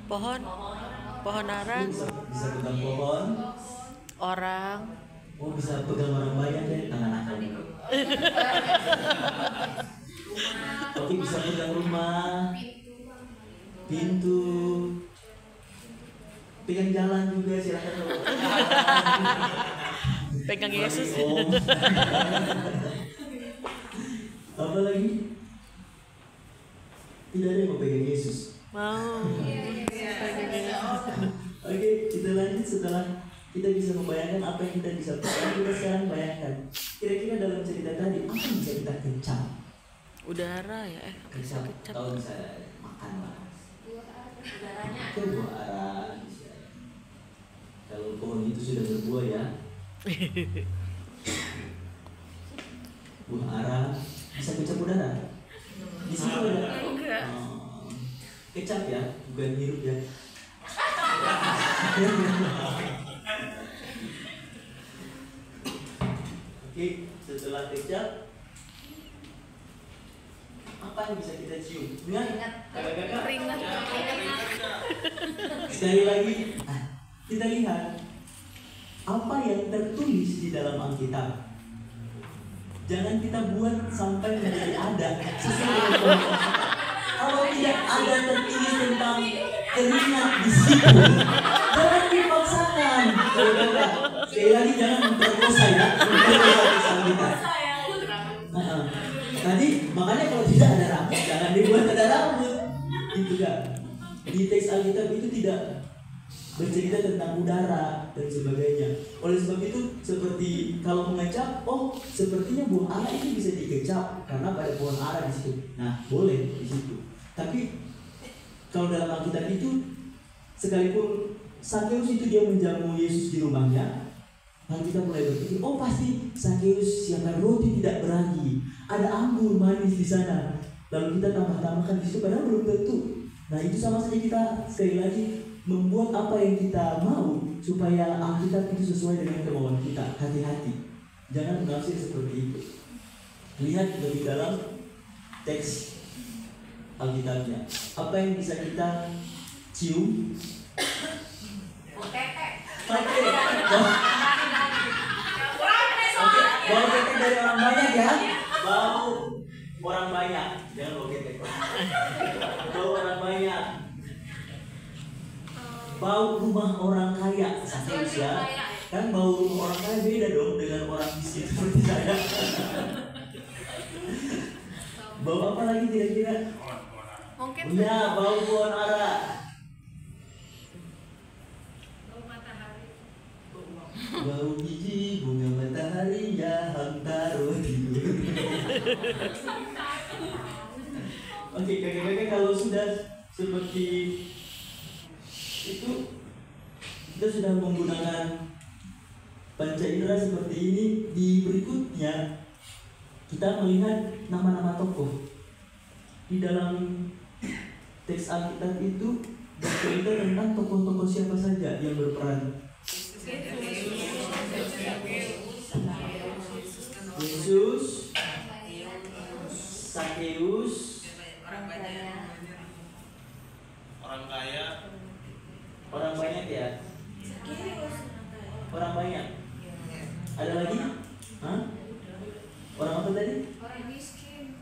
Pohon. Pohon ara. Bisa pegang pohon. Orang. Oh, bisa pegang orang banyak ya, tangan akal nih. Oke, bisa pegang rumah, pintu, pegang jalan juga silakan. Pegang Yesus. Apa lagi? Tidak ada yang mau pegang Yesus. Mau. Oke, kita lanjut setelah kita bisa membayangkan apa yang kita bisa pegang. Kita sekarang bayangkan kira-kira dalam cerita tadi apa yang bisa kita kencang? Udara ya. Kencang. Tahu bisa makan lah. Itu buah ara. Kalau pohon itu sudah berbuah ya. Buah ara bisa kecap udara. Di situ ada. Kecap ya, bukan hirup ya. Oke, setelah kecap, apa yang bisa kita cium? Ingat? Keringat. Sekali lagi, kita lihat apa yang tertulis di dalam Alkitab. Jangan kita buat sampai menjadi ada sesuai dengan kalau tidak ada tertulis tentang keringat di situ, jangan dipaksakan. Sekali lagi jangan memperkosa ya, memperkosa kita. Tadi makanya kalau tidak ada rambut jangan dibuat ada rambut, gitu kan? Di teks Alkitab itu tidak bercerita tentang udara dan sebagainya. Oleh sebab itu seperti kalau mengecap, oh sepertinya buah ara itu bisa dikecap karena pada pohon ara di situ. Nah boleh di situ. Tapi kalau dalam Alkitab itu sekalipun Sakeus itu dia menjamu Yesus di rumahnya, lalu kita mulai berpikir, oh pasti Sakeus siapkan roti tidak beragi, ada anggur manis di sana. Lalu kita tambah-tambahkan di situ, padahal belum tentu. Nah itu sama saja kita sekali lagi membuat apa yang kita mau supaya Alkitab itu sesuai dengan kemauan kita. Hati-hati, jangan menafsir seperti itu. Lihat lebih dalam teks Alkitabnya. Apa yang bisa kita cium? Oke. Bau ketek dari orang banyak ya. Bau orang banyak. Jangan bau ketek. Bau orang banyak. Bau rumah orang kaya. Sakeus ya. Kan bau rumah orang kaya beda dong dengan orang miskin seperti saya. Bau apa lagi kira-kira? Mungkin Ya, bau pohon ara. bau matahari. Bau biji bunga matahari ya hamtaro tidur. Oke, kakek-kakek kalau sudah seperti itu, kita sudah menggunakan panca indera seperti ini. Di berikutnya kita melihat nama-nama tokoh di dalam teks Alkitab itu bercerita tentang tokoh-tokoh siapa saja yang berperan. Yesus, Sakeus, orang kaya, orang banyak ya. Orang banyak. Ada lagi? Hah? Orang apa tadi? Orang miskin.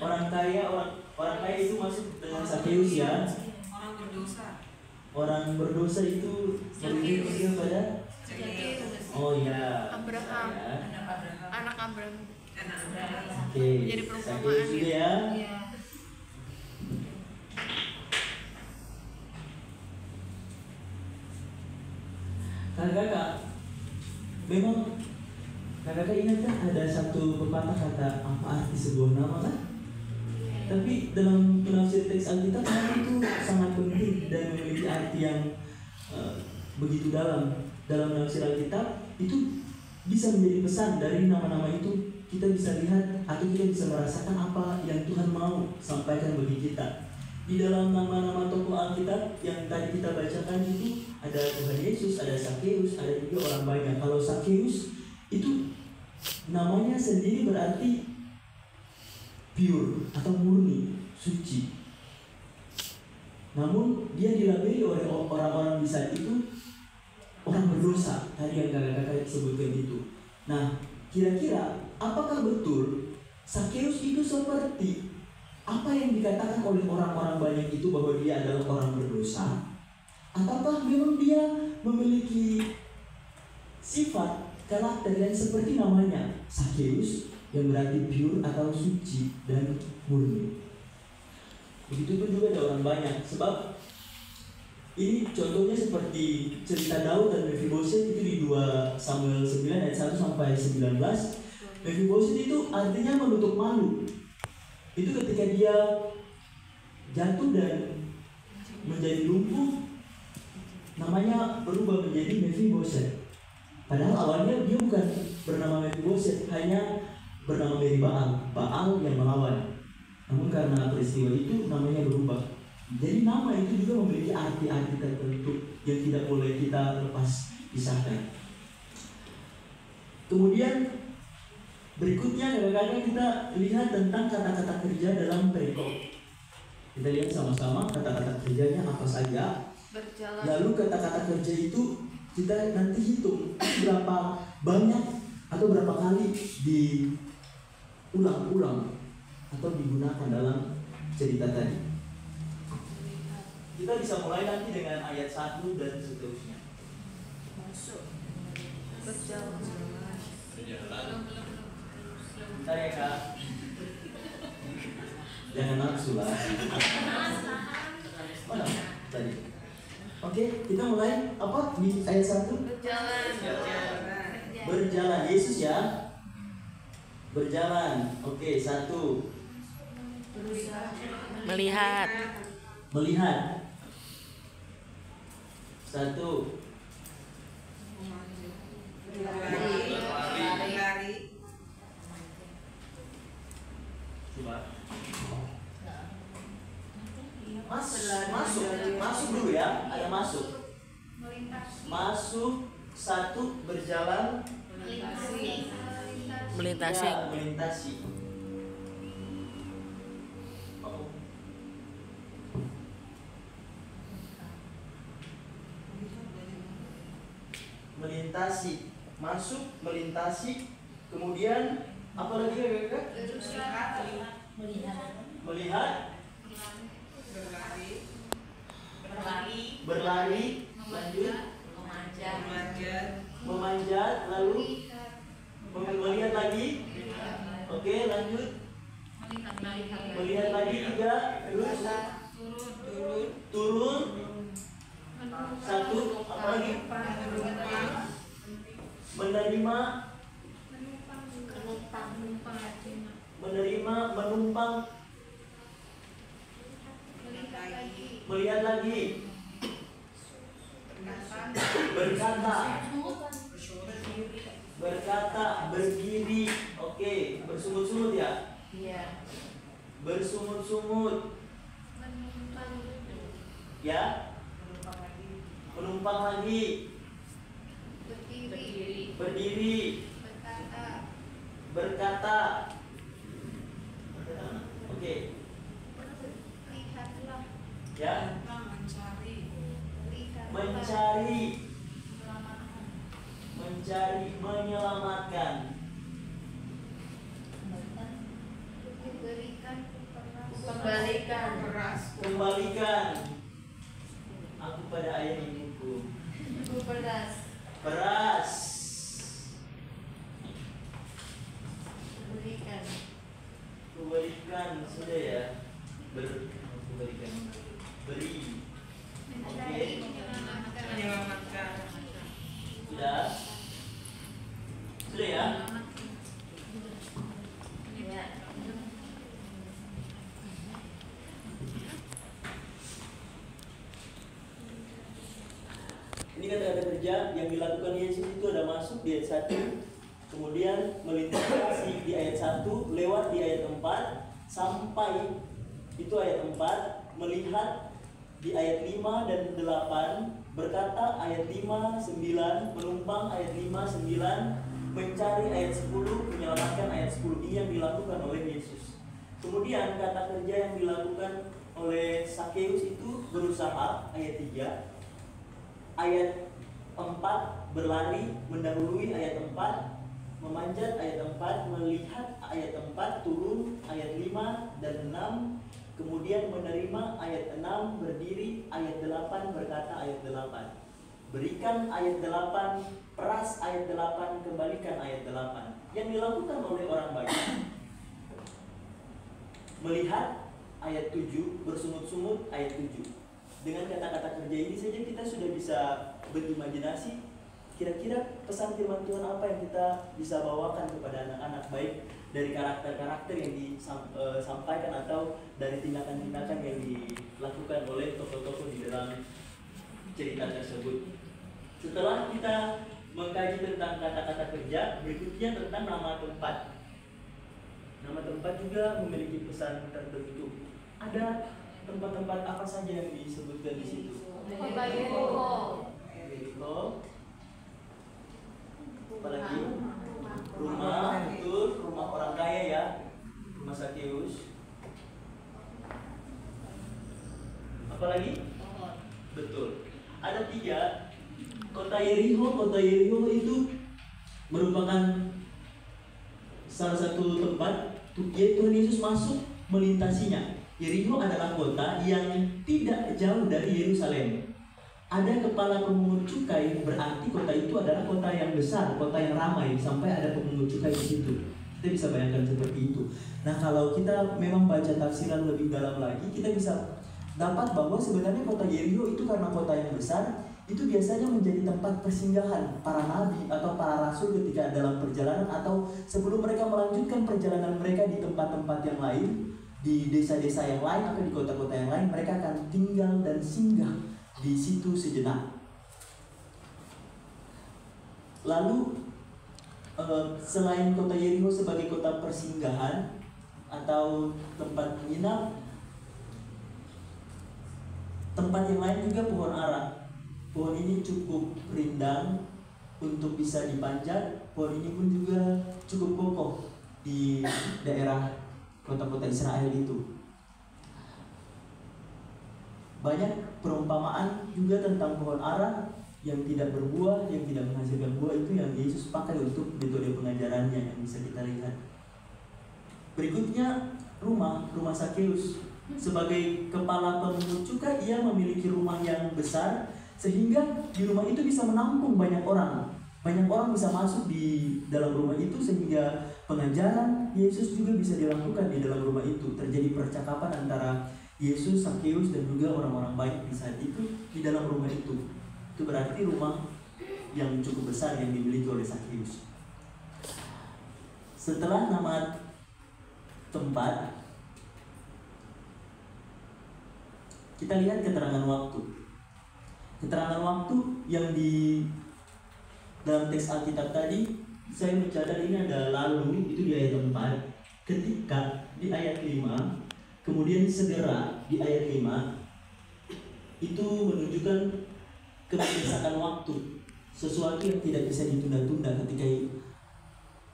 Orang kaya, orang kaya itu masuk dengan Sakeus ya. Orang berdosa. Orang berdosa itu merujuk kepada oh ya. Abraham. Ya. Anak Abraham. Oke. Jadi perumpamaan Sakeus juga ya. Iya. Kakak, memang kakak ingat kan ada satu pepatah kata apa arti sebuah nama kan? Tapi dalam penafsir teks Alkitab nama itu sangat penting dan memiliki arti yang begitu dalam. Dalam penafsir Alkitab itu bisa menjadi pesan dari nama-nama itu. Kita bisa lihat atau kita bisa merasakan apa yang Tuhan mau sampaikan bagi kita. Di dalam nama-nama tokoh Alkitab yang tadi kita bacakan itu ada Tuhan Yesus, ada Sakeus, ada juga orang banyak. Kalau Sakeus itu namanya sendiri berarti pure atau murni, suci. Namun dia dilabeli oleh orang-orang di saat itu orang berdosa. Tadi yang kakak-kakak sebutkan itu. Nah, kira-kira apakah betul Sakeus itu seperti apa yang dikatakan oleh orang-orang banyak itu bahwa dia adalah orang berdosa? Ataukah memang dia memiliki sifat karakter yang seperti namanya Sakeus, yang berarti pure atau suci dan murni? Begitupun juga ada orang banyak. Sebab ini contohnya seperti cerita Daud dan Mephibosheth itu di 2 Samuel 9 ayat 1 sampai 19. Mephibosheth itu artinya menutup malu. Itu ketika dia jatuh dan menjadi lumpuh, namanya berubah menjadi Mephibosheth. Padahal awalnya dia bukan bernama Mephibosheth, hanya bernama Meribaal, Baal yang melawan. Namun karena peristiwa itu namanya berubah. Jadi nama itu juga memiliki arti-arti tertentu yang tidak boleh kita lepas pisahkan. Kemudian berikutnya kadang-kadang kita lihat tentang kata-kata kerja dalam perikop. Kita lihat sama-sama kata-kata kerjanya apa saja. Berjalan. Lalu kata-kata kerja itu kita nanti hitung berapa banyak atau berapa kali diulang-ulang atau digunakan dalam cerita tadi. Kita bisa mulai nanti dengan ayat 1 dan seterusnya. Masuk. Berjalan. Berjalan. Bentar ya kak. Jangan nafsu lah. Mana tadi? Oke, kita mulai apa di ayat 1? Berjalan. Berjalan, Yesus ya. Berjalan. Oke, 1. Melihat. Melihat. 1. Berlari. Coba. Masuk dulu ya. Ada masuk. Masuk 1, berjalan. Melintasi. Ya, melintasi. Melintasi, masuk, melintasi, kemudian apa lagi kakak? Melihat, berlari, lanjut, memanjat, lalu melihat lagi, oke, lanjut, melihat lagi 3, terus turun, 1, apa lagi? Menerima, menumpang, melihat lagi, berkata, berdiri, oke, bersungut-sungut ya? Iya. Bersungut-sungut, ya? Menumpang lagi, berdiri, berkata, oke, ya? Mencari, menyelamatkan, kembalikan aku pada ayah ibuku. Peras, kuberikan, sudah ya. Kuberikan, beri, oke, sudah ya. Ini kata-kata kerja yang dilakukan Yesus itu ada masuk di ayat 1, kemudian melintasi di ayat 1, lewat di ayat 4, sampai itu ayat 4, melihat di ayat 5 dan 8, berkata ayat 5, 9, menumpang ayat 5, 9, mencari ayat 10, menyelamatkan ayat 10. Ini yang dilakukan oleh Yesus. Kemudian Kemudian kata kerja yang dilakukan oleh Sakeus itu berusaha, ayat 3. Ayat 4 berlari mendahului ayat 4, memanjat ayat 4, melihat ayat 4, turun ayat 5 dan 6, kemudian menerima ayat 6, berdiri ayat 8, berkata ayat 8. Berikan ayat 8, peras ayat 8, kembalikan ayat 8. Yang dilakukan oleh orang banyak. Melihat ayat 7, bersungut-sungut ayat 7. Dengan kata-kata kerja ini saja kita sudah bisa berimajinasi kira-kira pesan firman Tuhan apa yang kita bisa bawakan kepada anak-anak, baik dari karakter-karakter yang disampaikan atau dari tindakan-tindakan yang dilakukan oleh tokoh-tokoh di dalam cerita tersebut. Setelah kita mengkaji tentang kata-kata kerja, berikutnya tentang nama tempat. Nama tempat juga memiliki pesan tertentu. Ada tempat-tempat apa saja yang disebutkan di situ? Kota Yeriko. Yeriko. Apalagi? Rumah, betul, rumah orang kaya ya. Rumah Sakeus. Apalagi? Betul. Ada 3. Kota Yeriko. Kota Yeriko itu merupakan salah satu tempat Tuhan Yesus masuk melintasinya. Yeriko adalah kota yang tidak jauh dari Yerusalem. Ada kepala pemungut cukai, berarti kota itu adalah kota yang besar, kota yang ramai, sampai ada pemungut cukai di situ. Kita bisa bayangkan seperti itu. Nah, kalau kita memang baca tafsiran lebih dalam lagi, kita bisa dapat bahwa sebenarnya kota Yeriko itu karena kota yang besar, itu biasanya menjadi tempat persinggahan para nabi atau para rasul ketika dalam perjalanan atau sebelum mereka melanjutkan perjalanan mereka di tempat-tempat yang lain, di desa-desa yang lain atau di kota-kota yang lain, mereka akan tinggal dan singgah di situ sejenak. Lalu selain kota Yeriko sebagai kota persinggahan atau tempat menginap, tempat yang lain juga pohon ara. Pohon ini cukup rindang untuk bisa dipanjat. Pohon ini pun juga cukup kokoh di daerah kota-kota Israel itu. Banyak perumpamaan juga tentang pohon ara yang tidak berbuah, yang tidak menghasilkan buah, itu yang Yesus pakai untuk metode pengajarannya yang bisa kita lihat. Berikutnya rumah Sakeus. Sebagai kepala pemungut cukai, ia memiliki rumah yang besar sehingga di rumah itu bisa menampung banyak orang. Banyak orang bisa masuk di dalam rumah itu sehingga pengajaran Yesus juga bisa dilakukan di dalam rumah itu. Terjadi percakapan antara Yesus, Sakeus, dan juga orang-orang baik di saat itu di dalam rumah itu. Itu berarti rumah yang cukup besar yang dimiliki oleh Sakeus. Setelah nama tempat, kita lihat keterangan waktu. Keterangan waktu yang di dalam teks Alkitab tadi, saya mencatat ini ada lalu, itu di ayat 4, ketika di ayat 5, kemudian segera di ayat 5, itu menunjukkan kebiasaan waktu, sesuatu yang tidak bisa ditunda-tunda ketika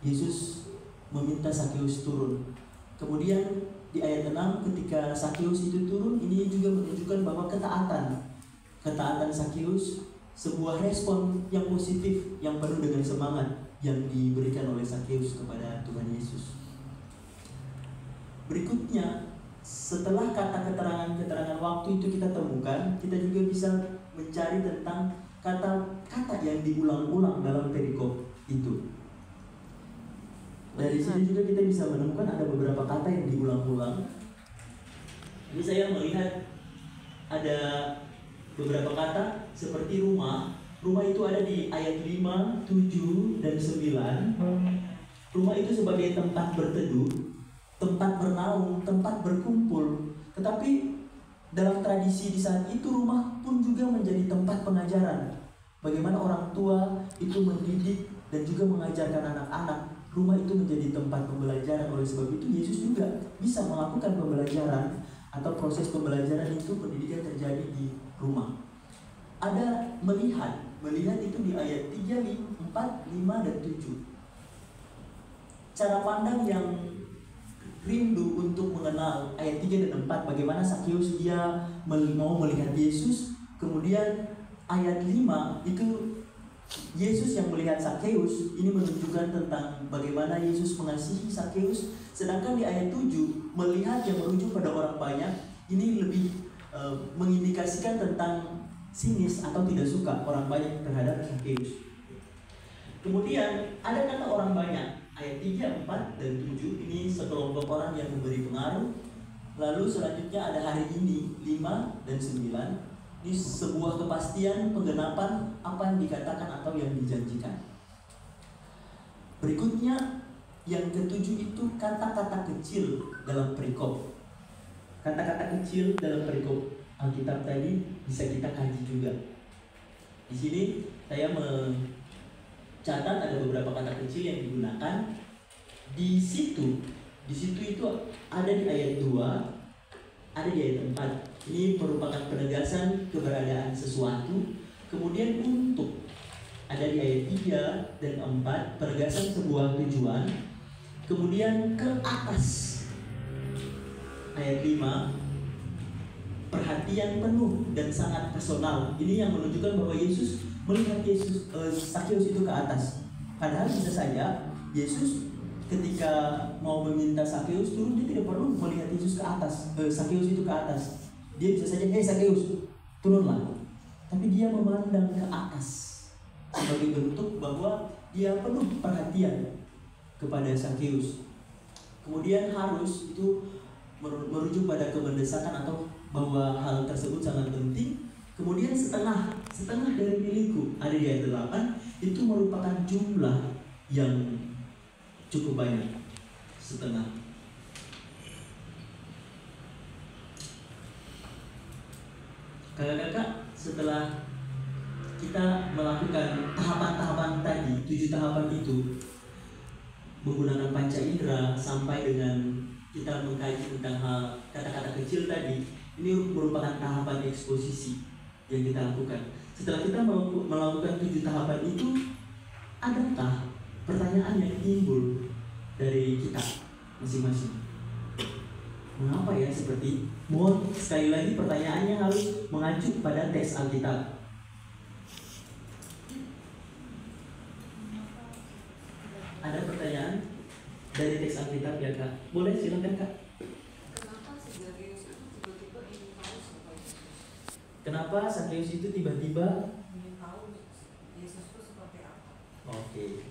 Yesus meminta Sakeus turun. Kemudian di ayat 6, ketika Sakeus itu turun, ini juga menunjukkan bahwa ketaatan Sakeus, sebuah respon yang positif, yang penuh dengan semangat yang diberikan oleh Sakeus kepada Tuhan Yesus. Berikutnya, setelah keterangan waktu itu kita temukan, kita juga bisa mencari tentang kata-kata yang diulang-ulang dalam perikop itu. Dari sini juga kita bisa menemukan ada beberapa kata yang diulang-ulang. Ini saya melihat ada beberapa kata seperti rumah. Rumah itu ada di ayat 5, 7, dan 9. Rumah itu sebagai tempat berteduh, tempat bernaung, tempat berkumpul. Tetapi dalam tradisi di saat itu, rumah pun juga menjadi tempat pengajaran. Bagaimana orang tua itu mendidik dan juga mengajarkan anak-anak. Rumah itu menjadi tempat pembelajaran. Oleh sebab itu Yesus juga bisa melakukan pembelajaran atau proses pembelajaran itu, pendidikan terjadi di rumah. Ada melihat itu di ayat 3, 4, 5, dan 7. Cara pandang yang rindu untuk mengenal ayat 3 dan 4 bagaimana Sakeus dia mau melihat Yesus. Kemudian ayat 5 itu Yesus yang melihat Sakeus. Ini menunjukkan tentang bagaimana Yesus mengasihi Sakeus. Sedangkan di ayat 7 melihat yang merujuk pada orang banyak, ini lebih mengindikasikan tentang sinis atau tidak suka orang banyak terhadap Sakeus. Kemudian ada kata orang banyak, ayat 3, 4, dan 7 ini sekelompok orang yang memberi pengaruh. Lalu selanjutnya ada hari ini 5 dan 9. Ini sebuah kepastian penggenapan apa yang dikatakan atau yang dijanjikan. Berikutnya yang ketujuh itu kata-kata kecil dalam perikop. Kata-kata kecil dalam perikop Alkitab tadi bisa kita kaji juga. Di sini saya catat ada beberapa kata kecil yang digunakan di situ itu ada di ayat 2, ada di ayat 4. Ini merupakan penegasan keberadaan sesuatu. Kemudian untuk ada di ayat 3 dan 4, penegasan sebuah tujuan. Kemudian ke atas ayat 5, perhatian penuh dan sangat personal. Ini yang menunjukkan bahwa Yesus melihat Sakeus itu ke atas. Padahal bisa saja Yesus ketika mau meminta Sakeus turun, dia tidak perlu melihat Yesus ke atas, Sakeus itu ke atas. Dia bisa saja, Sakeus, turunlah. Tapi dia memandang ke atas sebagai bentuk bahwa dia penuh perhatian kepada Sakeus. Kemudian harus itu merujuk pada kemendesakan atau bahwa hal tersebut sangat penting. Kemudian setengah dari milikku ada di ayat 8, itu merupakan jumlah yang cukup banyak. Setengah. Kakak-kakak, setelah kita melakukan tahapan-tahapan tadi, 7 tahapan itu menggunakan panca indera sampai dengan kita mengkaji tentang hal kata-kata kecil tadi, ini merupakan tahapan eksposisi yang kita lakukan. Setelah kita melakukan 7 tahapan itu, adakah pertanyaan yang timbul dari kita masing-masing? Mengapa ya seperti? Mohon sekali lagi pertanyaannya harus mengacu pada teks Alkitab. Ada pertanyaan dari teks Alkitab ya Kak? Boleh silakan Kak. Kenapa Sakeus itu tiba-tiba ingin tahu Yesus itu seperti apa? Oke.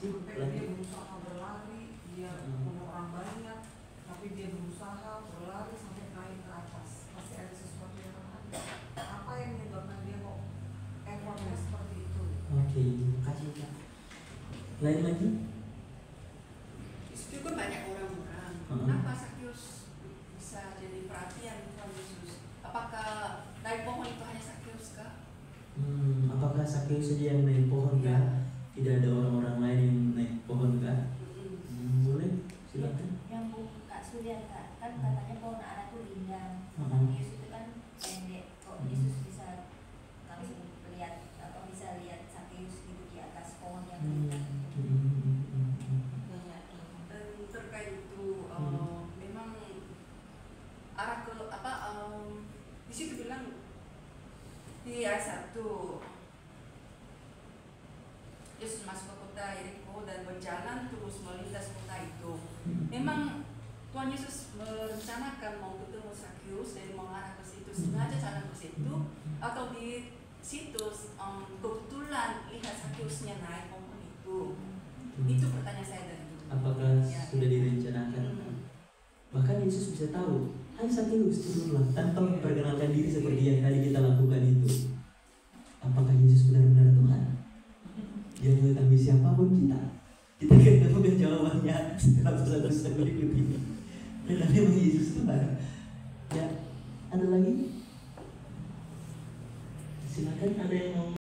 Sampai dia berusaha berlari, dia punya orang banyak, tapi dia berusaha berlari sampai naik ke atas. Pasti ada sesuatu yang ada. Apa yang menyebabkan dia kok effortnya seperti itu? Oke, terima kasih Kak. Lain lagi? Itu kan banyak orang-orang. Kenapa Sakeus bisa jadi perhatian Tuhan Yesus? Apakah naik pohon itu hanya Sakeus kah? Apakah Sakeus saja yang naik pohon kah? Tidak ada orang-orang lain yang naik pohon kah? Boleh, silakan. Yang Kak Surya Kak, kan katanya pohon ara itu rindang. Yesus itu kan pendek. Kok Yesus bisa langsung melihat atau bisa lihat Sakeus gitu di atas pohon yang rindang? Dan terkait itu memang arah ke di situ bilang di ayat 1 Yesus masuk ke kota Yeriko dan berjalan terus melintas kota itu. Memang Tuhan Yesus merencanakan mau ketemu Sakeus dan mengarah ke situ, sengaja jalan ke situ, atau di situ kebetulan lihat Sakeusnya naik pohon itu. Itu pertanyaan saya dari dulu. Apakah sudah direncanakan? Bahkan Yesus bisa tahu, hai Sakeus turunlah, tanpa memperkenalkan diri seperti yang tadi kita lakukan itu. Apakah Yesus benar-benar Tuhan? Dia mengetahui siapapun kita. Kita akan menemukan jawabannya setelah berikut ini. Dan memang Yesus Tuhan.